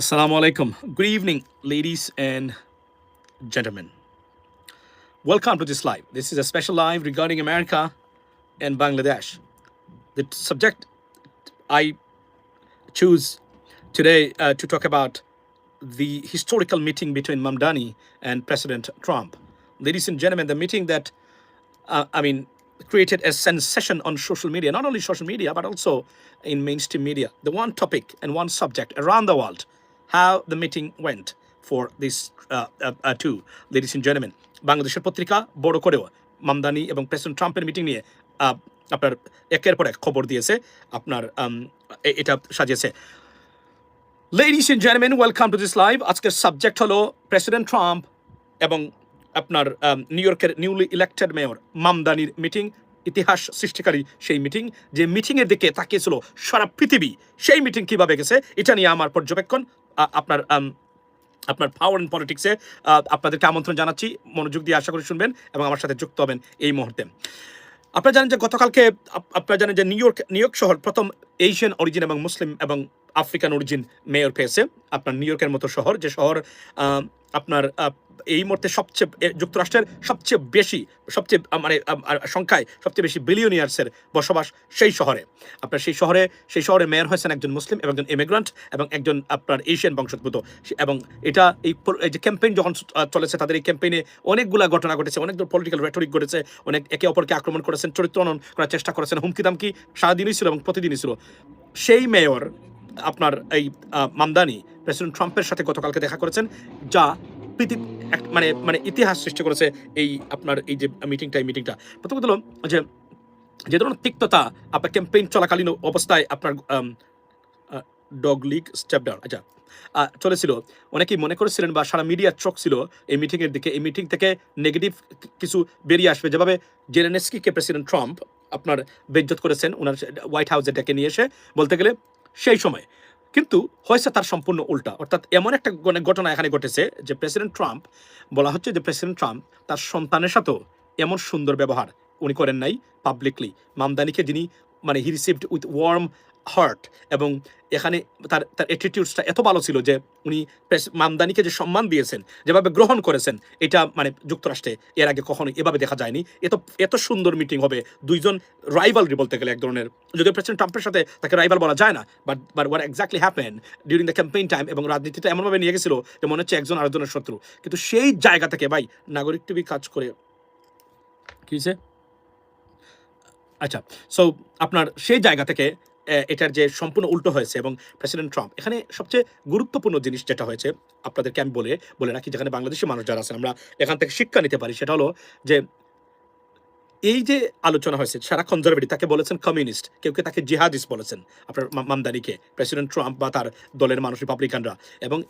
Assalamu alaikum. Good evening, ladies and gentlemen. Welcome to this live. This is a special live regarding America and Bangladesh. The subject I choose today to talk about the historical meeting between Mamdani and President Trump. Ladies and gentlemen, the meeting that I mean, created a sensation on social media, not only social media, but also in mainstream media. The one topic and one subject around the world, how the meeting went for these two, ladies and gentlemen. বাংলাদেশের পত্রিকা বড় করেও মামদানি এবং president ট্রাম্পের meeting নিয়ে আপনার একের পর এক খবর দিয়েছে আপনার এটা সাজিয়েছে ladies and gentleman welcome to this live আজকের সাবজেক্ট হলো প্রেসিডেন্ট ট্রাম্প এবং আপনার নিউ ইয়র্কের নিউলি ইলেক্টেড মেয়র মামদানির মিটিং ইতিহাস সৃষ্টিকারী সেই মিটিং যে মিটিংয়ের দিকে তাকিয়েছিল সারা পৃথিবী সেই মিটিং কিভাবে গেছে এটা নিয়ে আমার পর্যবেক্ষণ আপনার আপনার পাওয়ার অ্যান্ড পলিটিক্সে আপনাদেরকে আমন্ত্রণ জানাচ্ছি মনোযোগ দিয়ে আশা করি শুনবেন এবং আমার সাথে যুক্ত হবেন এই মুহূর্তে আপনারা জানেন যে গতকালকে আপনারা জানেন যে নিউ ইয়র্ক শহর প্রথম এশিয়ান অরিজিন এবং মুসলিম এবং আফ্রিকান অরিজিন মেয়র পেয়েছে আপনার নিউ ইয়র্কের মতো শহর যে শহর আপনার এই মুহূর্তে যুক্তরাষ্ট্রের সবচেয়ে মানে সংখ্যায় সবচেয়ে বেশি বিলিয়নিয়ার্সের বসবাস সেই শহরে আপনার সেই শহরে মেয়র হয়েছেন একজন মুসলিম এবং একজন ইমিগ্রান্ট এবং একজন আপনার এশিয়ান বংশোদ্ভূত এবং এটা এই যে ক্যাম্পেইন যখন চলেছে তাদের এই ক্যাম্পেইনে অনেকগুলা ঘটনা ঘটেছে অনেক পলিটিক্যাল রেটরিক ঘটেছে অনেক একে অপরকে আক্রমণ করেছেন চরিত্র হনন করার চেষ্টা করেছেন হুমকি দামকি সারাদিনই ছিল এবং প্রতিদিনই ছিল সেই মেয়র আপনার এই মামদানি প্রেসিডেন্ট ট্রাম্পের সাথে গতকালকে দেখা করেছেন যা মানে মানে ইতিহাস সৃষ্টি করেছে এই আপনার এই যে মিটিংটা প্রথমত হলো যে ধরনের তিক্ততা আপনার ক্যাম্পেইন চলাকালীন অবস্থায় আপনার ডগ লিগ স্টেপ ডাউন আচ্ছা চলেছিল অনেকেই মনে করেছিলেন বা সারা মিডিয়ার চোখ ছিল এই মিটিংয়ের দিকে এই মিটিং থেকে নেগেটিভ কিছু বেরিয়ে আসবে যেভাবে জেলেনস্কিকে প্রেসিডেন্ট ট্রাম্প আপনার বেজ্জত করেছেন ওনার হোয়াইট হাউসে ডেকে নিয়ে এসে বলতে গেলে সেই সময় কিন্তু হয়েছে তার সম্পূর্ণ উল্টা অর্থাৎ এমন একটা ঘটনা এখানে ঘটেছে যে প্রেসিডেন্ট ট্রাম্প বলা হচ্ছে যে প্রেসিডেন্ট ট্রাম্প তার সন্তানের সাথেও এমন সুন্দর ব্যবহার উনি করেন নাই পাবলিকলি মামদানিকে যিনি মানে হি রিসিভড উইথ ওয়ার্ম হার্ট এবং এখানে তার অ্যাটিটিউডসটা এত ভালো ছিল যে উনি মামদানিকে যে সম্মান দিয়েছেন যেভাবে গ্রহণ করেছেন এটা মানে যুক্তরাষ্ট্রে এর আগে কখনোই এভাবে দেখা যায়নি এত সুন্দর মিটিং হবে দুইজন রাইভালরি বলতে গেলে এক ধরনের যদিও প্রেসিডেন্ট ট্রাম্পের সাথে তাকে রাইভাল বলা যায় না but watt exactly happen during the campaign time এবং রাজনীতিটা এমনভাবে নিয়ে গেছিল যে মনে হচ্ছে একজন আরেকজনের শত্রু কিন্তু সেই জায়গা থেকে ভাই নাগরিক টিভি কাজ করে কি হয়েছে আচ্ছা সো আপনার সেই জায়গা থেকে এটার যে সম্পূর্ণ উল্টো হয়েছে এবং প্রেসিডেন্ট ট্রাম্প এখানে সবচেয়ে গুরুত্বপূর্ণ জিনিস যেটা হয়েছে আপনাদেরকে আমি বলে রাখি যেখানে বাংলাদেশি মানুষ যারা আছেন আমরা এখান থেকে শিক্ষা নিতে পারি সেটা হলো যে এই যে আলোচনা হয়েছে সারা কনজারভেটিভ তাকে বলেছেন কমিউনিস্ট কেউ তাকে জিহাদিস্ট বলেছেন আপনার মামদানিকে প্রেসিডেন্ট ট্রাম্প বা তার দলের মানুষ রিপাবলিকানরা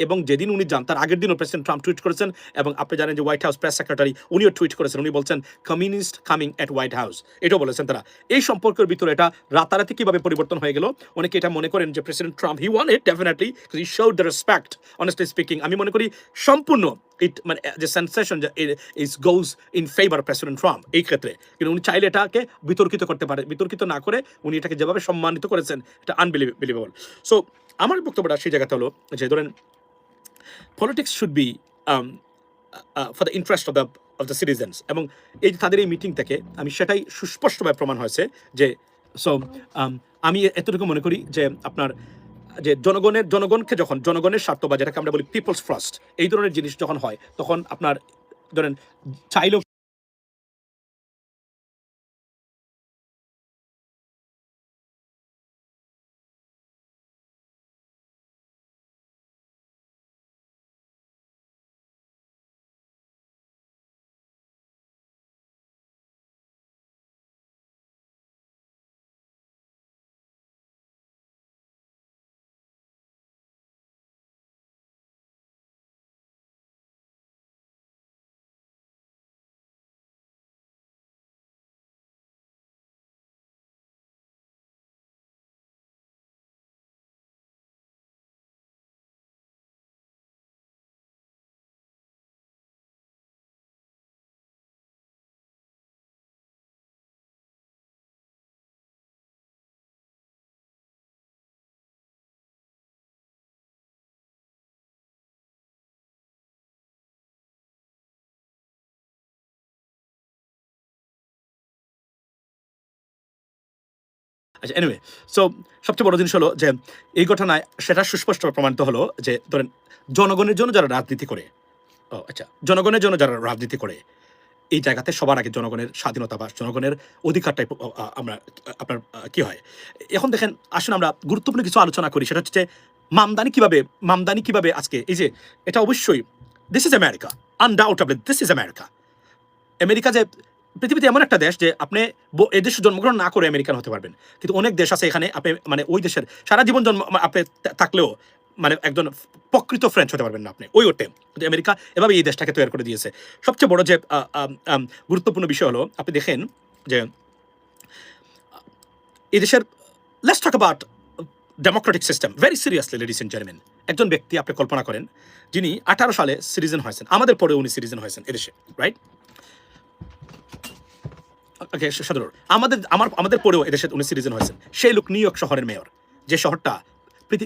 এবং যেদিন উনি যান তার আগের দিনও প্রেসিডেন্ট ট্রাম্প টুইট করেছেন এবং আপনি জানেন যে হোয়াইট হাউস প্রেস সেক্রেটারি উনিও টুইট করেছেন উনি বলছেন communist coming at white house এটাও বলেছেন তারা এই সম্পর্কের ভিতরে এটা রাতারাতি কিভাবে পরিবর্তন হয়ে গেল অনেকে এটা মনে করেন যে president Trump he won it definitely he showed the respect honestly speaking আমি মনে করি সম্পূর্ণ মানে যে sensation is goes in favour president Trump এই ক্ষেত্রে কিন্তু উনি চাইলে এটাকে বিতর্কিত করতে পারে বিতর্কিত না করে উনি এটাকে যেভাবে সম্মানিত করেছেন এটা আনবিলিভেবল সো আমার বক্তব্যটা সেই জায়গাতে হলো যে ধরেন politics should be for the interest of the citizens এবং এই যে তাদের এই মিটিং থেকে আমি সেটাই সুস্পষ্টভাবে প্রমাণ হয়েছে যে সো আমি এতটুকু মনে করি যে আপনার যে জনগণকে যখন জনগণের স্বার্থ বা যেটাকে আমরা বলি পিপলস ফার্স্ট এই ধরনের জিনিস যখন হয় তখন আপনার ধরেন চাইলেও আচ্ছা, এনিওয়ে, সো সবচেয়ে বড় জিনিস হলো যে এই ঘটনায় সেটা সুস্পষ্ট প্রমাণিত হলো যে ধরেন জনগণের জন্য যারা রাজনীতি করে, আচ্ছা, জনগণের জন্য যারা রাজনীতি করে এই জায়গাতে সবার আগে জনগণের স্বাধীনতা বা জনগণের অধিকারটাই আমরা আপনার কি হয় এখন দেখেন। আসুন আমরা গুরুত্বপূর্ণ কিছু আলোচনা করি, সেটা হচ্ছে যে মামদানি কিভাবে আজকে এই যে এটা অবশ্যই this is America, undoubtedly this is America. America যে পৃথিবীতে এমন একটা দেশ যে আপনি এদেশে জন্মগ্রহণ না করে আমেরিকান হতে পারবেন, কিন্তু অনেক দেশ আছে এখানে আপনি মানে ওই দেশের সারা জীবন জন্ম আপনি থাকলেও মানে একজন প্রকৃত ফ্রেঞ্চ হতে পারবেন না আপনি ওই ওতে। কিন্তু আমেরিকা এভাবে এই দেশটাকে তৈরি করে দিয়েছে। সবচেয়ে বড় যে গুরুত্বপূর্ণ বিষয় হলো আপনি দেখেন যে এই দেশের let's talk about democratic system very seriously ladies and gentleman. একজন ব্যক্তি আপনি কল্পনা করেন যিনি 18 সালে সিটিজেন হয়েছেন, আমাদের পরে উনি সিটিজেন হয়েছেন এদেশে, রাইট? ওকে, সাধারণ আমাদের পরেও এদেশে উনি সিটিজেন হয়েছেন। সেই লোক নিউ ইয়র্ক শহরের মেয়র, যে শহরটা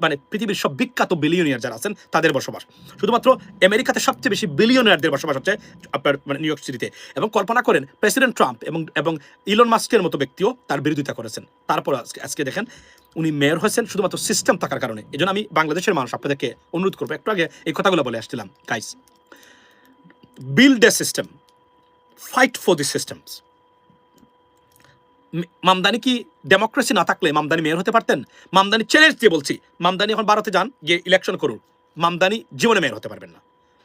মানে পৃথিবীর সব বিখ্যাত বিলিয়নিয়ার যারা আছেন তাদের বসবাস। শুধুমাত্র আমেরিকাতে সবচেয়ে বেশি বিলিয়নিয়ারদের বসবাস হচ্ছে আপনার মানে নিউ ইয়র্ক সিটিতে। এবং কল্পনা করেন প্রেসিডেন্ট ট্রাম্প এবং ইলন মাস্কের মতো ব্যক্তিও তার বিরোধিতা করেছেন। তারপর আজকে দেখেন উনি মেয়র হয়েছেন শুধুমাত্র সিস্টেম থাকার কারণে। এই জন্য আমি বাংলাদেশের মানুষ আপনাদেরকে অনুরোধ করবো, একটু আগে এই কথাগুলো বলে আসছিলাম, guys, build a system, fight for the systems. Mamdani কি ডেমোক্রেসি না থাকলে মামদানি মেয়র হতে পারতেন? মামদানি চ্যালেঞ্জ দিয়ে বলছি, মামদানি এখন ভারতে যান, গিয়ে ইলেকশন করুন, মামদানি জীবনে মেয়র হতে পারবেন না,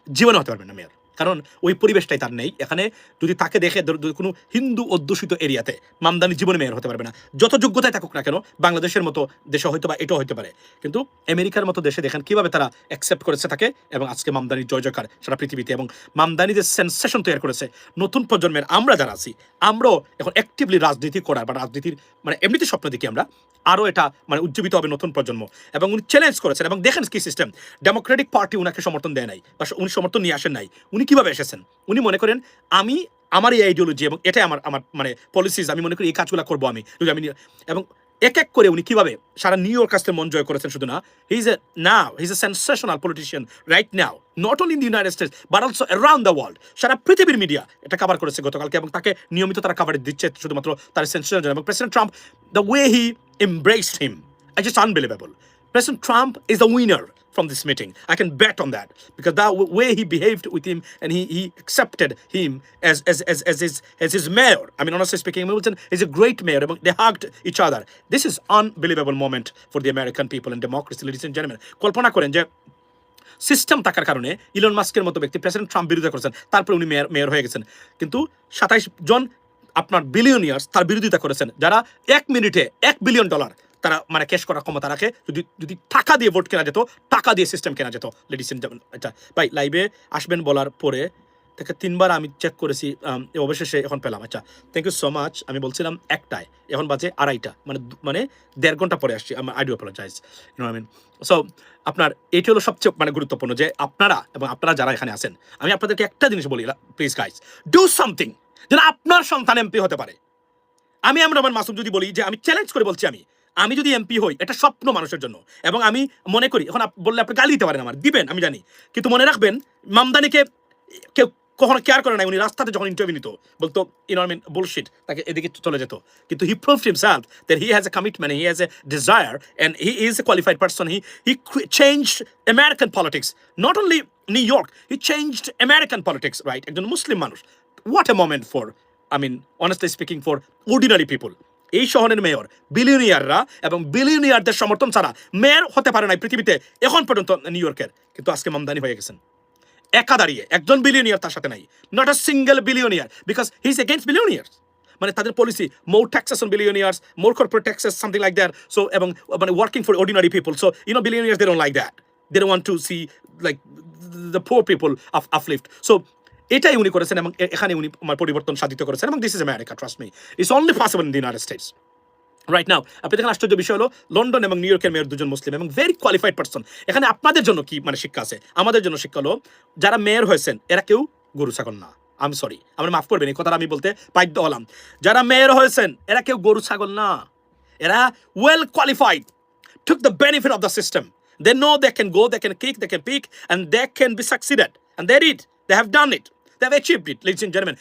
জীবনে হতে পারবেন না মেয়র, কারণ ওই পরিবেশটাই তার নেই এখানে। যদি তাকে দেখে কোনো হিন্দু অধ্যুষিত এরিয়াতে মামদানি জীবনে মেয়র হতে পারবে না, যত যোগ্যতায় থাকুক না কেন। বাংলাদেশের মতো দেশে হয়তো বা এটাও হতে পারে, কিন্তু আমেরিকার মতো দেশে দেখেন কিভাবে তারা অ্যাকসেপ্ট করেছে তাকে, এবং আজকে মামদানির জয় জয়কার সারা পৃথিবীতে। এবং মামদানি যে সেন্সেশন তৈরি করেছে, নতুন প্রজন্মের আমরা যারা আছি, আমরাও এখন অ্যাক্টিভলি রাজনীতি করার বা রাজনীতির মানে এমনিতে স্বপ্ন দেখি আমরা, আরও এটা মানে উজ্জীবিত হবে নতুন প্রজন্ম। এবং উনি চ্যালেঞ্জ করেছেন, এবং দেখেন কি সিস্টেম, ডেমোক্রেটিক পার্টি উনাকে সমর্থন দেয় নাই বা উনি সমর্থন নিয়ে আসেন নাই। উনি কিভাবে এসেছেন? উনি মনে করেন আমার এই আইডিওলজি এবং এটাই আমার মানে পলিসিস, আমি মনে করি এই কাজগুলো করবো আমি। এবং এক এক করে উনি কিভাবে সারা নিউ ইয়র্ক কাছে মন জয় করেছেন। শুধু না, he is a sensational politician right now, not only in the United States but also around the world. সারা পৃথিবীর মিডিয়া এটা কভার করেছে গতকালকে, এবং তাকে নিয়মিত তারা কভারেজ দিচ্ছে শুধুমাত্র তার সেন্সেশন। এবং president Trump, the way he embraced him, it's just unbelievable. President Trump is the winner from this meeting. I can bet on that, because the way he behaved with him, and he accepted him as his mayor. I mean, honestly speaking, Milton is a great mayor. They hugged each other. This is unbelievable moment for the American people and democracy, ladies and gentlemen. কল্পনা করেন যে system থাকার কারণে Elon মাস্কের মতো ব্যক্তি president Trump বিরোধিতা করেছেন, তারপরে উনি মেয়র হয়ে গেছেন। কিন্তু 27 জন আপনার বিলিয়নিয়ার্স তার বিরোধিতা করেছেন, যারা 1 মিনিটে $1 বিলিয়ন তারা মানে ক্যাশ করার ক্ষমতা রাখে। যদি টাকা দিয়ে ভোট কেনা যেত, টাকা দিয়ে সিস্টেম কেনা যেত, লেডিস এন্ড জেন্টলম্যান। আচ্ছা ভাই, লাইভে আসবেন বলার পরে থেকে 3বার আমি চেক করেছি, অবশেষে এখন পেলাম। আচ্ছা, থ্যাংক ইউ সো মাচ। আমি বলছিলাম 1টায়, এখন বাজে 2:30, মানে 1.5 ঘন্টা পরে আসছি। I do apologise, you know I mean. So আপনার এটি হলো সবচেয়ে মানে গুরুত্বপূর্ণ, যে আপনারা যারা এখানে আছেন, আমি আপনাদেরকে একটা জিনিস বলি, প্লিজ গাইস, ডু সামথিং যেন আপনার সন্তান এমপি হতে পারে। আমি রহমান মাসুম যদি বলি যে আমি চ্যালেঞ্জ করে বলছি, আমি যদি এমপি হই, এটা স্বপ্ন মানুষের জন্য। এবং আমি মনে করি, এখন বললে আপনি গালি দিতে পারেন, দিবেন, আমি জানি, কিন্তু মনে রাখবেন মামদানিকে কেউ কখনো কেয়ার করে নাই। উনি রাস্তাতে যখন ইন্টারভিউ নিত বলতো ইনরমেন্ট বুলশিট, তাকে এদিকে চলে যেত। কিন্তু he proved himself that he has a commitment, he has a desire, and he is a qualified person. He changed American politics, not only New York, he changed American politics, right? একজন Muslim মানুষ। What a moment for, I mean, honestly speaking, for ordinary people. এই শহরের mayor বিলিয়নিয়াররা, এবং বিলিয়নিয়ারদের সমর্থন ছাড়া mayor হতে পারে নাই পৃথিবীতে এখন পর্যন্ত নিউ ইয়র্কের। কিন্তু আজকে মামদানি হয়ে গেছেন একা দাঁড়িয়ে, একজন বিলিয়নিয়ার তার সাথে নাই, not a single billionaire, because he is against billionaires. মানে তাদের policy, more taxes on billionaires, more corporate taxes, something like that. So এবং মানে working for ordinary people. So you know, billionaires they don't like that, they don't want to see like the poor people uplift. So এটাই উনি করেছেন, এবং এখানে উনি পরিবর্তন সাধিত করেছেন। এবং this is America, trust me, it's only possible in the United states right now. আপনি দেখেন আশ্চর্য বিষয় হলো, লন্ডন এবং নিউ ইয়র্কের মেয়র 2জন মুসলিম এবং ভেরি কোয়ালিফাইড পারসন। এখানে আপনাদের জন্য কি মানে শিক্ষা আছে? আমাদের জন্য শিক্ষা হলো, যারা মেয়র হয়েছেন এরা কেউ গরু ছাগল না। আমি সরি, আমার মাফ করবেন, এই কথাটা আমি বলতে বাধ্য হলাম। যারা মেয়র হয়েছেন এরা কেউ গরু ছাগল না, এরা well qualified, took the benefit of the system. They know they can go, they can kick, they can peak, and they can be succeeded, and they did. They have done it. They have achieved it, ladies and gentlemen.